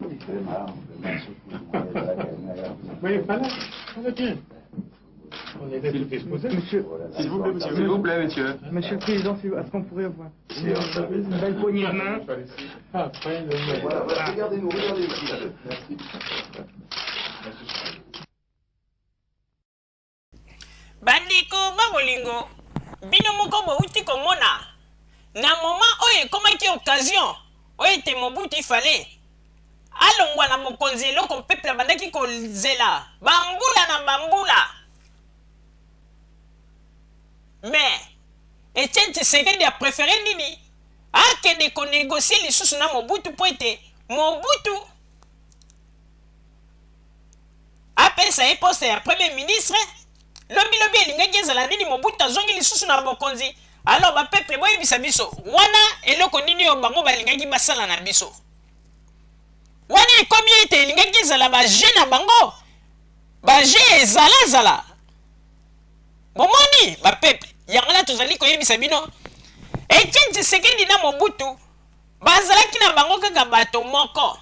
Oui, voilà. On va bien. On est disposé. Monsieur, s'il vous plaît, monsieur. S'il vous plaît, monsieur. Monsieur le Président, est-ce qu'on pourrait avoir une belle poignée de main? Après, Voilà, regardez-nous ici. Merci. Bandiko babolingo bino moko bouti komona na moment oyo ekomaki occasion oyo ete Mobutu ifale alongwa na mokonzi eloko peuple bandaki kozela bambula na bambula mais Etienne Tshisekedi a préféré nini akende konégocier lisusu na Mobutu po ete Mobutu apesa ye poste ya premier ministre lobi elingaki ezala nini Mobutu azongi lisusu na bokonzi alors bapeuple boyebisa biso wana eloko nini oyo bango balingaki basala na biso wana ekomi ete elingaki ezala baje na bango baje ezalazala bomoni bapeuple yango na tozali koyebisa bino Etienne Tshisekedi na Mobutu bazalaki na bango kaka bato moko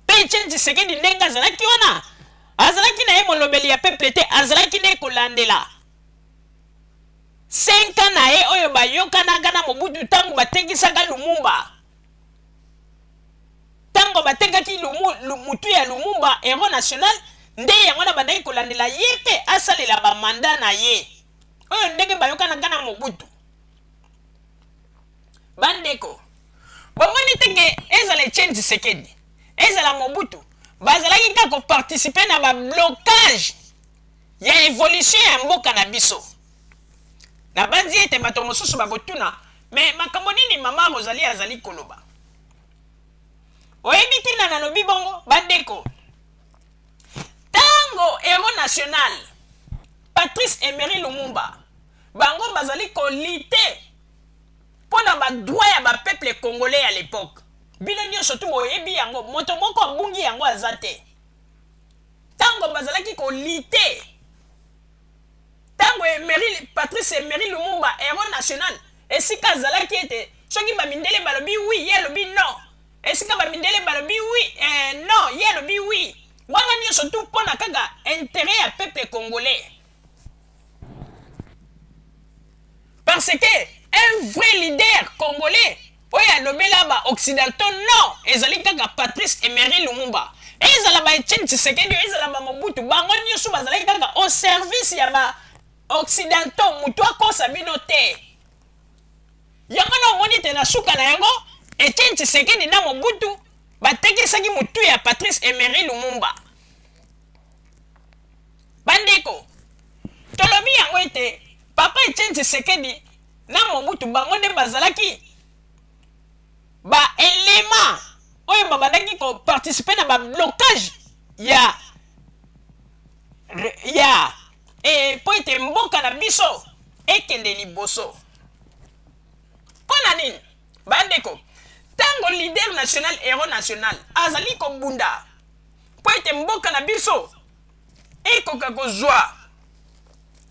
mpe Etienne Tshisekedi ndenge azalaki wana azalaki na ye molobeli ya peuple te azalaki ne kolandela 5 ans na ye oyo bayokanaka na Mobutu ntango batekisaka Lumumba ntango batekaki mutu ya Lumumba héros national nde yango na bandaki kolandela ye mpe asalela bamanda na ye oyo ndenge bayokanaka na Mobutu bandeko bomoni teke ezala Etienne Tshisekedi ezala Mobutu bazalaki kaka koparticipe na bablocage ya évolution ya mboka na biso na banzi ete bato mosusu bakotuna me makambo nini mama Rosalie azali koloba oyebi tina nalobi bongo bandeko tango héros national Patrice Emery Lumumba bango bazali kolite mpo na badroit ya bapeuple congolais à l'époque bino nyonso tu boyebi yango moto moko abungi yango aza te ntango bazalaki kolite ntango Patrice Emery Lumumba héros national esika azalaki ete soki bamindele balobi oui ye alobi non esika bamindele balobi oui non ye alobi oui wana nyonso tu mpo na kaka intérêt ya peuple congolais parce que un vrai leader congolais oyo alobela ba occidentaux non ezali kaka Patrice Emery Lumumba ezala ba Etienne Tshisekedi ezala ba Mobutu bango nyonso bazalaki kaka au service ya ba occidentaux mutu akosa bino te yango na omoni te na suka na yango Etienne Tshisekedi na Mobutu batekisaki mutu ya Patrice Emery Lumumba bandeko tolobi yango ete papa Etienne Tshisekedi na Mobutu bango nde bazalaki ba élément oyo babandaki koparticipe na bablocage ya po ete mboka na biso ekende liboso mpo na nini bandeko ntango leader national héros national azali kobunda po ete mboka na biso ekoka kozwa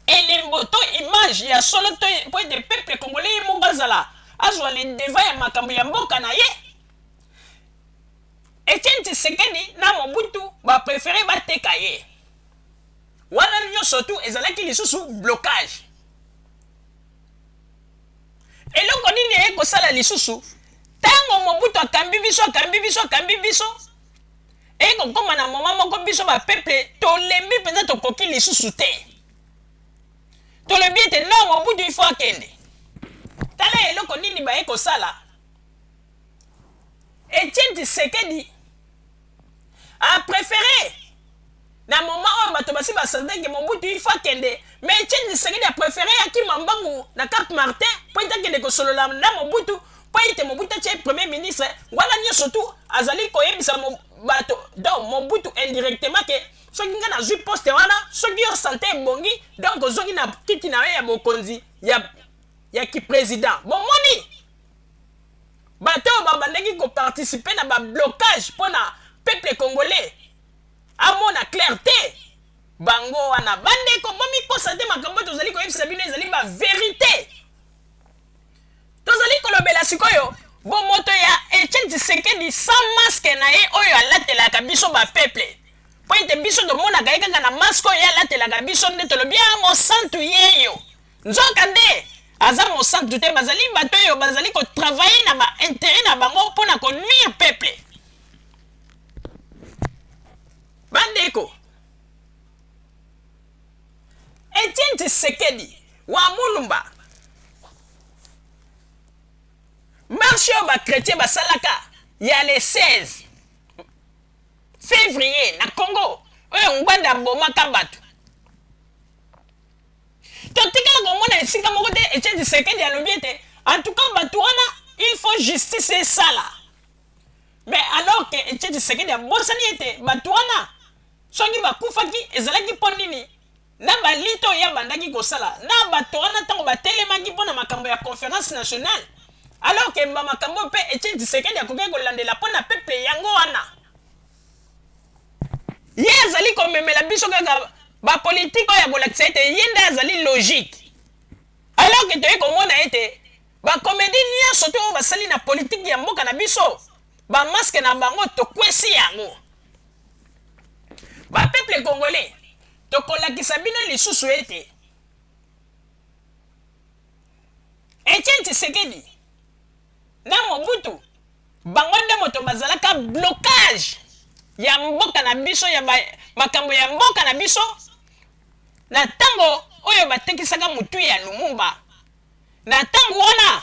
elembo to image ya solo to po ete peuple congolais ye moko azala azwa le devant ya makambo ya mboka na ye Etienne Tshisekedi na Mobutu bapréféré bateka ye wana nyonso tu ezalaki lisusu blocage eloko nini ekosala lisusu ntango Mobutu akambi biso ekokoma na moma moko biso bapeuple tolembi mpenza tokoki lisusu te tolobi ete non Mobutu ifo akende tala eloko nini baekosala Etienne Tshisekedi a préféré na moment oyo bato basi basandaki Mobutu ifo akende mais Etienne Tshisekedi a préféré akima mbangu na Cap Martin po ete akende kosolola na Mobutu po ete Mobutu atie premier ministre wana nyonso tu azali koyebisa bato donc Mobutu indirectement ke soki nga nazwi poste wana soki yo sante ebongi donc ozongi na kiti na yo ya bokonzi ya ki-président bomoni bato oyo babandaki koparticipe na bablocage mpo na peuple congolais amona clarté bango wana bandeko bomikosa te makambo tozali koyebisa bino ezali bavérité tozali kolobela sikoyo bomoto ya Etienne Tshisekedi sans masque na ye oyo alatelaka biso ba peuple po ete biso tomonaka ye kaka na masque oyo alatelaka biso nde tolobi mosantu yeyo nzoka nde aza mosantu te bazali bato oyo bazali kotravaille na baintérêt na bango mpona konuire peuple bandeko Etienne Tshisekedi wa mulumba marche oyo bakretien basalaka ya le 16 février na Congo oyo ngwanda bomaka bato totikala komona esika moko te Etienne Tshisekedi alobi ete en tout cas bato wana il faut justice esala mais alors que Etienne Tshisekedi abosani ete bato wana soki bakufaki ezalaki mpo nini na balito oyo abandaki kosala na bato wana ntango batelemaki mpo na makambo ya conférence nationale alors que bamakambo mpe Etienne Tshisekedi akoki kolandela mpo na peuple yango wana ye azali komemela biso kaka bapolitike oyo akolakisa ete ye nde azali logique alors que toye komona ete bakomedi nyonso to oyo basali na politike ya mboka na biso bamaske na bango tokwesi yango bapeuple congolais tokolakisa bino lisusu ete Etienne Tshisekedi na Mobutu bango nde moto bazalaka blocage ya mboka na biso ya makambo ya mboka na biso na tango oyo batekisaka mutu ya Lumumba na tango wana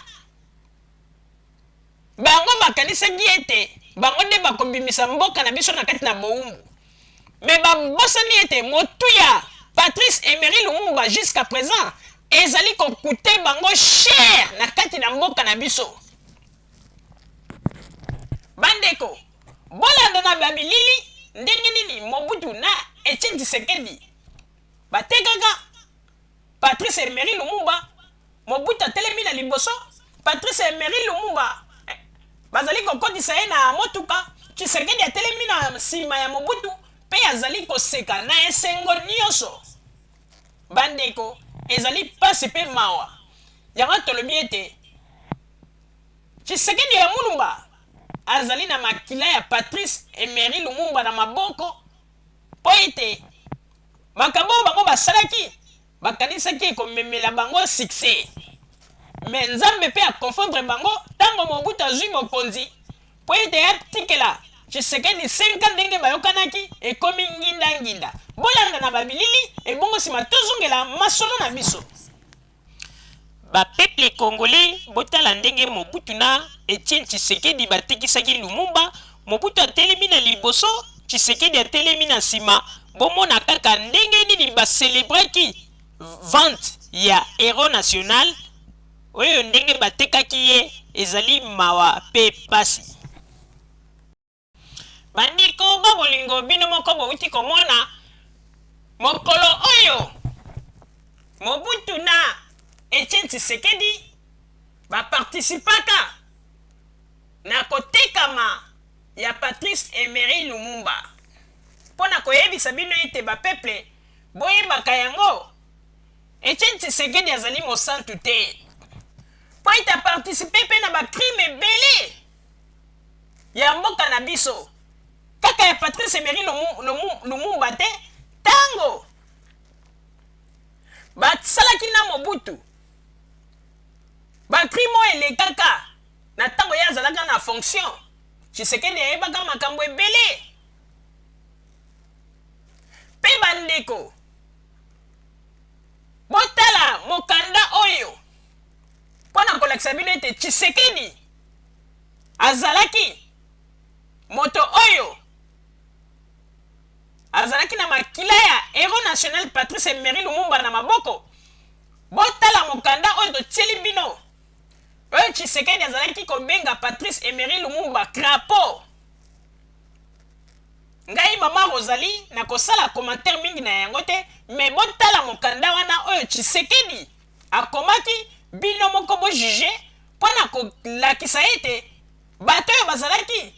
bango bakanisaki ete bango nde bakobimisa mboka na biso na kati na bowumbu mais babosani ete motu ya Patrice Emery Lumumba jusqu'à présent ezali kokute bango cher na kati na mboka na biso bandeko bolanda na babilili ndenge nini Mobutu na Etienne Tshisekedi batekaka Patrice Emery Lumumba Mobutu atelemi na liboso Patrice Emery Lumumba bazali kokotisa ye na motuka Tshisekedi atelemi na nsima ya Mobutu mpe azali koseka na esengo nyonso bandeko ezali pasi mpe mawa yango tolobi ete Tshisekedi ya mulumba azali na makila ya Patrice Emery Lumumba na maboko po ete makambo bango basalaki bakanisaki ekomemela bango succès mais nzambe mpe akonfondre bango ntango Mobutu azwi mokonzi po ete atikela Tshisekedi 5 ndenge bayokanaki ekomi nginda bolanda na babilili ebongo nsima tozongela masolo na biso bapeuple congolais botala ndenge Mobutu na Etienne Tshisekedi batekisaki Lumumba Mobutu atelemi na liboso Tshisekedi atelemi na nsima bomona kaka ndenge nini baselebraki vente ya héros national oyo ndenge batekaki ye ezali mawa pe pasi bandiko babolingo bino moko bouti komona mokolo oyo Mobutu na Etienne Tshisekedi baparticipaka na kotekama ya Patrice Emery Lumumba mpona koyebisa bino ete bapeuple boyebaka yango Etienne Tshisekedi azali mosantu te po ete aparticipe mpe na bacrime ebele ya mboka na biso kaka ya Patrice Emery Lumumba te tango basalaki na Mobutu bacrime oyo elekaka na tango ye azalaka na fonction Tshisekedi ayebaka makambo ebele mpe bandeko botala mokanda oyo mpona kolakisa bino ete Tshisekedi azalaki moto oyo azalaki na makila ya héros national Patrice Emery Lumumba na maboko botala mokanda oyo totieli bino oyo Tshisekedi azalaki kobenga Patrice Emery Lumumba crapaud ngai mama Rosalie na kosala commentaire mingi na yango te mais botala mokanda wana oyo Tshisekedi akomaki bino moko bo juge mpona kolakisa ete bato oyo bazalaki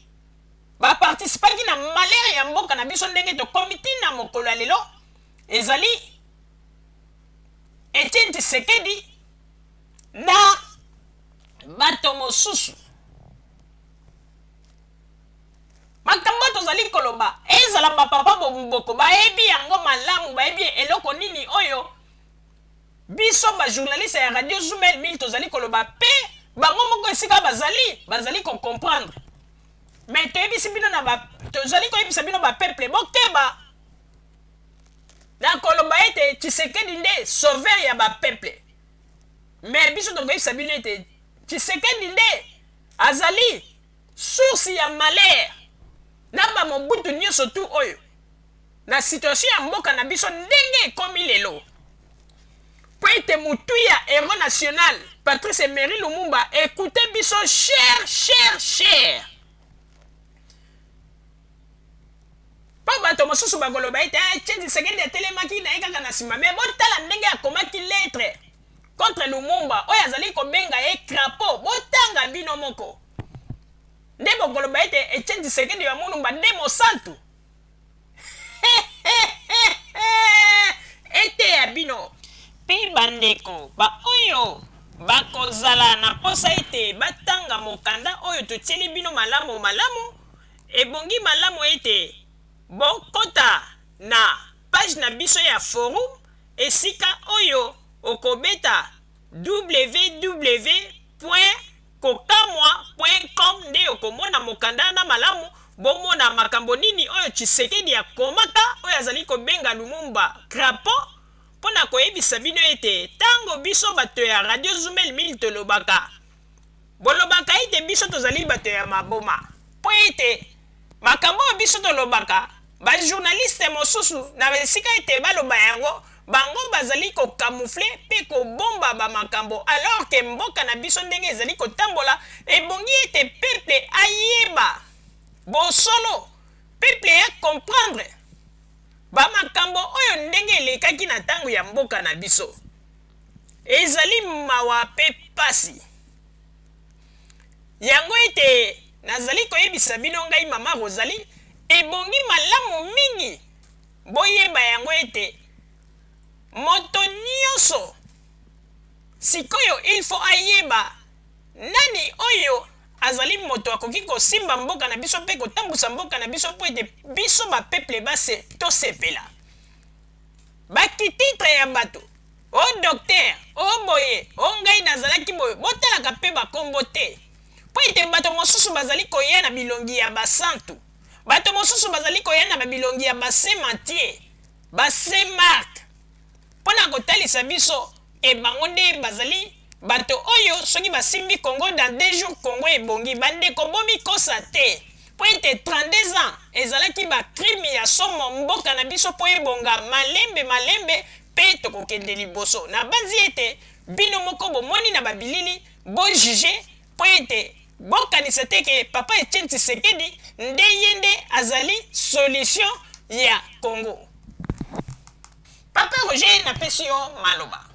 baparticipaki na malere ya mboka na biso ndenge tokomi na mokolo ya lelo ezali Etienne Tshisekedi na bato mosusu kozala bapapa boboko bayebi yango malamu bayebi eloko nini oyo biso bajournaliste ya radio Zoomel 1000 tozali koloba pe bango moko esika bazali comprendre mais toyebisi bino na tozali koyebisa bino bapeuple bokeba na koloba ete Tshisekedi nde sauveur ya bapeuple mais biso tokoyebisa bino ete Tshisekedi nde azali source ya malheur na bamobutu nyonso tu oyo na situation ya mboka na biso ndenge ekomi lelo po ete mutu ya héros national Patrice Emery Lumumba écoute biso cher po bato mosusu bakoloba ete Tshisekedi atelemaki na ye kaka na nsima me botala ndenge akomaki lettre contre Lumumba oyo azali kobenga ye crapaud botanga bino moko nde bokoloba ete Tshisekedi ya Mulumba nde mosantu ete ya bino mpe bandeko baoyo bakozala na posa ete batanga mokanda oyo totieli bino malamu ebongi malamu ete bokota na page na biso ya forum esika oyo okobeta www.kokamwa.com nde okomona mokanda na malamu bomona makambo nini oyo Tshisekedi akomaka oyo azali kobenga Lumumba crapaud mpona koyebisa bino ete tango biso bato ya radio Zoomel 1000 tolobaka bolobaka ete biso tozali bato ya maboma po ete makambo oyo biso tolobaka bajournaliste mosusu na esika ete baloba yango bango bazali kokamufle mpe kobomba bamakambo alors ke mboka na biso ndenge ezali kotambola ebongi ete peuple ayeba bosolo peuple ya comprendre bamakambo oyo ndenge elekaki na ntango ya mboka na biso ezali mawa mpe pasi yango ete nazali koyebisa bino ngai mama Rosalie ebongi malamu mingi boyeba yango ete moto nyonso sikoyo il faut ayeba nani oyo azali moto akoki kosimba mboka na biso mpe kotambusa mboka na biso po ete biso bapeuple tosepela bakititre ya bato o docteur o boye o ngai nazalaki boye botalaka mpe bakombo te po ete bato mosusu bazali koya na bilongi ya basantu bato mosusu bazali koya na babilongi ya basaint Mathieu basaint Marc mpona kotalisa biso ebango nde bazali bato oyo soki basimbi Congo dans 2 jours Congo ebongi bandeko bomikosa te po ete 32 ans ezalaki bacrime ya somo mboka na biso po ebonga malembe mpe tokokende liboso na banzi ete bino moko bomoni na babilili bojuge po ete bokanisa te ke papa Etienne Tshisekedi nde ye nde azali solution ya Congo. Papa Roger napesi yo maloba